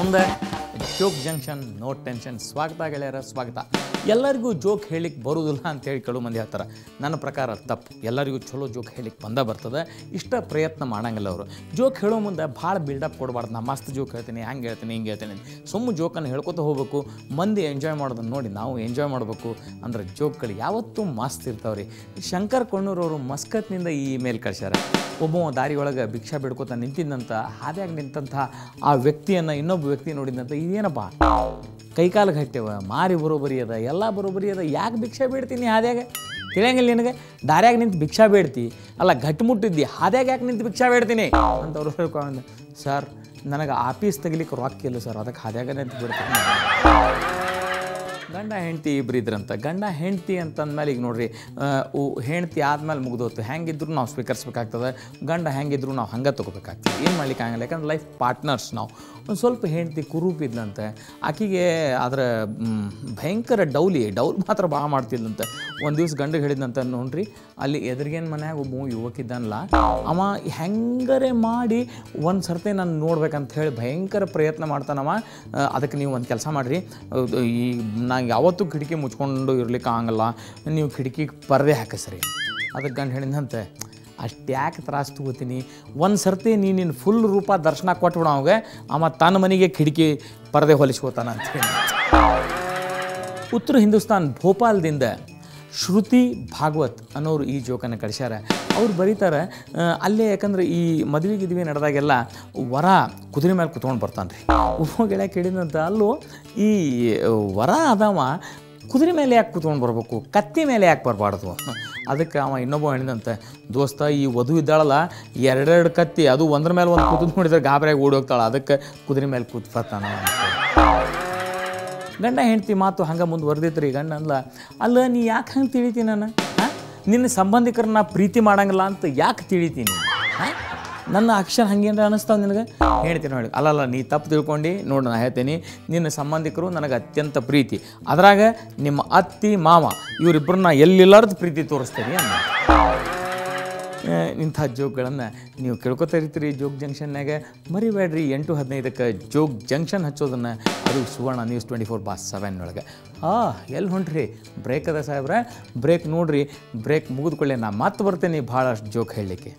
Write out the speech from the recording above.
ಮುಂದೆ joke junction no tension. ಸ್ವಾಗತ ಗೆಳೆಯರ, ಸ್ವಾಗತ. ಎಲ್ಲರಿಗೂ ಜೋಕ್ ಹೇಳಿಕ್ಕೆ ಬರುವುದಿಲ್ಲ ಅಂತೇಳಿ ಕೆಲವು ಮಂದಿ ಹೇಳ್ತಾರೆ. ನನ್ನ ಪ್ರಕಾರ ತಪ್ಪು. ಎಲ್ಲರಿಗೂ ಚಲೋ ಜೋಕ್ ಹೇಳಿಕ್ಕೆ ಬರ್ತದೆ. ಇಷ್ಟ ಪ್ರಯತ್ನ ಮಾಡಂಗಿಲ್ಲ ಅವರು. ಜೋಕ್ ಹೇಳೋ ಮುಂದೆ ಭಾಳ ಬಿಲ್ಡಪ್ ಕೊಡಬಾರ್ದು. ನಾ ಮಸ್ತ್ ಜೋಕ್ ಹೇಳ್ತೀನಿ, ಹಂಗೆ ಹೇಳ್ತೀನಿ, ಹಿಂಗೆ ಹೇಳ್ತೀನಿ. ಸುಮ್ಮ ಜೋಕನ್ನು ಹೇಳ್ಕೊತ ಹೋಗ್ಬೇಕು. ಮಂದಿ ಎಂಜಾಯ್ ಮಾಡೋದನ್ನು ನೋಡಿ ನಾವು ಎಂಜಾಯ್ ಮಾಡಬೇಕು. ಅಂದ್ರೆ ಜೋಕ್ಗಳು ಯಾವತ್ತೂ ಮಸ್ತ್ ಇರ್ತಾವ್ರಿ. ಶಂಕರ್ ಕೊಣ್ಣೂರವರು ಮಸ್ಕತ್ನಿಂದ ಈ ಮೇಲ್ ಕಳ್ಸ್ಯಾರ. ಒಬ್ಬ ದಾರಿ ಒಳಗೆ ಭಿಕ್ಷಾ ಬಿಡ್ಕೋತ ನಿಂತಿದ್ದಂಥ ಹಾದ್ಯಾಗ ನಿಂತಹ ಆ ವ್ಯಕ್ತಿಯನ್ನು ಇನ್ನೊಬ್ಬ ವ್ಯಕ್ತಿ ನೋಡಿದಂಥ ಇದೇನಪ್ಪ ಕೈಕಾಲು ಗಟ್ಟೆವ, ಮಾರಿ ಬರೋಬರಿ ಅದ, ಎಲ್ಲ ಬರೋಬರಿ ಅದ, ಯಾಕೆ ಭಿಕ್ಷಾ ಬೇಡ್ತೀನಿ ಹಾದ್ಯಾಗ? ತಿಳಿಯಂಗಿಲ್ಲ ನಿನಗೆ? ದಾರ್ಯಾಗ ನಿಂತು ಭಿಕ್ಷಾ ಬೇಡ್ತಿ ಅಲ್ಲ, ಗಟ್ಟಿಮುಟ್ಟಿದ್ದಿ, ಹಾದ್ಯಾಗ ಯಾಕೆ ನಿಂತು ಭಿಕ್ಷಾ ಬೇಡ್ತೀನಿ ಅಂತವ್ರು ಹೇಳ್ಕೊಂಡು, ಸರ್ ನನಗೆ ಆಫೀಸ್ ತೆಗಿಲಿಕ್ಕೆ ರೊಕ್ಕ ಇಲ್ಲ ಸರ್, ಅದಕ್ಕೆ ಹಾದ್ಯಾಗ ನಿಂತು ಬಿಡ್ತೀನಿ. ಗಂಡ ಹೆಂಡ್ತಿ ಇಬ್ಬರು ಇದ್ರಂತ. ಗಂಡ ಹೆಂಡ್ತಿ ಅಂತಂದ್ಮೇಲೆ ಈಗ ನೋಡ್ರಿ, ಹೆಂಡ್ತಿ ಆದ್ಮೇಲೆ ಮುಗಿದೋತು. ಹೆಂಗಿದ್ರು ನಾವು ಸ್ವೀಕರಿಸ್ಬೇಕಾಗ್ತದೆ. ಗಂಡ ಹೆಂಗಿದ್ರು ನಾವು ಹಂಗೆ ತೊಗೋಬೇಕಾಗ್ತದೆ. ಏನು ಮಾಡ್ಲಿಕ್ಕೆ ಆಗಲ್ಲ, ಯಾಕಂದ್ರೆ ಲೈಫ್ ಪಾರ್ಟ್ನರ್ಸ್ ನಾವು. ಒಂದು ಸ್ವಲ್ಪ ಹೆಂಡ್ತಿ ಕುರೂಪಿದ್ಲಂತೆ. ಆಕೆಗೆ ಅದರ ಭಯಂಕರ ಡೌಲ್ ಮಾತ್ರ ಭಾಳ ಮಾಡ್ತಿದ್ಲಂತೆ. ಒಂದು ದಿವ್ಸ ಗಂಡಿಗೆ ಹೇಳಿದಂತ, ನೋಡ್ರಿ ಅಲ್ಲಿ ಎದುರಿಗೇನು ಮನ್ಯಾಗ ಒಬ್ಬ ಯುವಕಿದ್ದಾನಲ್ಲ, ಅವ ಹೆಂಗರೆ ಮಾಡಿ ಒಂದು ಸರ್ತಿ ನಾನು ನೋಡ್ಬೇಕಂತ ಹೇಳಿ ಭಯಂಕರ ಪ್ರಯತ್ನ ಮಾಡ್ತಾನವ. ಅದಕ್ಕೆ ನೀವು ಒಂದು ಕೆಲಸ ಮಾಡಿರಿ, ಈ ನಂಗೆ ಯಾವತ್ತೂ ಕಿಟಕಿ ಮುಚ್ಕೊಂಡು ಇರ್ಲಿಕ್ಕೆ ಆಗಲ್ಲ, ನೀವು ಕಿಟಕಿಗೆ ಪರದೆ ಹಾಕಿಸ್ರಿ. ಅದಕ್ಕೆ ಗಂಡು ಹೇಳಿದಂತೆ, ಅಷ್ಟು ಯಾಕೆ ತ್ರಾಸು ತಗೋತೀನಿ, ಒಂದು ಸರ್ತಿ ನೀನು ಫುಲ್ ರೂಪ ದರ್ಶನ ಕೊಟ್ಬಿಡ ಅವಾಗ, ಅವ ತನ್ನ ಮನೆಗೆ ಕಿಟಕಿ ಪರದೆ ಹೊಲಿಸ್ಕೋತಾನ ಅಂತೇಳಿ. ಉತ್ತರ ಹಿಂದೂಸ್ತಾನ್ ಭೋಪಾಲ್ದಿಂದ ಶ್ರುತಿ ಭಾಗವತ್ ಅನ್ನೋರು ಈ ಜೋಕನ್ನು ಕಳಿಸ್ಯಾರ. ಅವ್ರು ಬರೀತಾರೆ, ಅಲ್ಲೇ ಯಾಕಂದ್ರೆ ಈ ಮದುವೆ ನಡೆದಾಗೆಲ್ಲ ವರ ಕುದುರೆ ಮೇಲೆ ಕುತ್ಕೊಂಡು ಬರ್ತಾನೆ ರೀ. ಒಬ್ಬ ಗೆಳೆಯ ಕೇಳಿದಂತ, ಅಲ್ಲೂ ಈ ವರ ಅದವ ಕುದುರೆ ಮೇಲೆ ಯಾಕೆ ಕುತ್ಕೊಂಡು ಬರ್ಬೇಕು, ಕತ್ತಿ ಮೇಲೆ ಯಾಕೆ ಬರಬಾರ್ದು? ಅದಕ್ಕೆ ಅವ ಇನ್ನೊಬ್ಬ ಹೇಳಿದಂತೆ, ದೋಸ್ತ ಈ ವಧು ಇದ್ದಾಳಲ್ಲ, ಎರಡೆರಡು ಕತ್ತಿ, ಅದು ಒಂದ್ರ ಮೇಲೆ ಒಂದು ಕೂತು ನೋಡಿದ್ರೆ ಗಾಬರಿಯಾಗಿ ಓಡಿ ಹೋಗ್ತಾಳೆ, ಅದಕ್ಕೆ ಕುದುರೆ ಮೇಲೆ ಕೂತ್ ಬರ್ತಾನ. ಗಂಡ ಹೆಂಡ್ತಿ ಮಾತು ಹಂಗೆ ಮುಂದುವರೆದಿತ್ತು. ಗಂಡ ಅಂದ್ಲ, ಅಲ್ಲ ನೀ ಯಾಕೆ ಹಂಗೆ ತಿಳಿತೀನಿ ನಾನು? ನಿನ್ನ ಸಂಬಂಧಿಕರನ್ನ ಪ್ರೀತಿ ಮಾಡಂಗಿಲ್ಲ ಅಂತ ಯಾಕೆ ತಿಳಿತೀನಿ? ನನ್ನ ಅಕ್ಷರ ಹಂಗೇನಾರ ಅನ್ನಿಸ್ತಾವ ನಿನಗೆ? ಹೇಳ್ತೀನಿ ಹೇಳಿ, ಅಲ್ಲಲ್ಲ ನೀ ತಪ್ಪು ತಿಳ್ಕೊಂಡು ನೋಡು, ನಾನು ಹೇಳ್ತೀನಿ, ನಿನ್ನ ಸಂಬಂಧಿಕರು ನನಗೆ ಅತ್ಯಂತ ಪ್ರೀತಿ, ಅದ್ರಾಗ ನಿಮ್ಮ ಅತ್ತಿ ಮಾವ ಇವರಿಬ್ಬರನ್ನ ಎಲ್ಲಿಲ್ಲಾರ್ದು ಪ್ರೀತಿ ತೋರಿಸ್ತೀನಿ ಅನ್ನ. ಇಂಥ ಜೋಕ್ಗಳನ್ನು ನೀವು ಕೇಳ್ಕೊತಾ ಇರ್ತೀರಿ ಜೋಕ್ ಜಂಕ್ಷನ್ನಾಗ. ಮರಿಬೇಡ್ರಿ 8:15ಕ್ಕೆ ಜೋಕ್ ಜಂಕ್ಷನ್ ಹಚ್ಚೋದನ್ನು, ಅದು ಸುವರ್ಣ ನ್ಯೂಸ್ 24/7 ಒಳಗೆ. ಎಲ್ಲಿ ಹೊಂಟ್ರಿ? ಬ್ರೇಕ್ ಅದ ಸಾಹೇಬ್ರೆ, ಬ್ರೇಕ್ ನೋಡ್ರಿ. ಬ್ರೇಕ್ ಮುಗಿದ್ಕೊಳ್ಳೆ ನಾ ಮತ್ತೆ ಬರ್ತೇನೆ ಭಾಳಷ್ಟು ಜೋಕ್ ಹೇಳಲಿಕ್ಕೆ.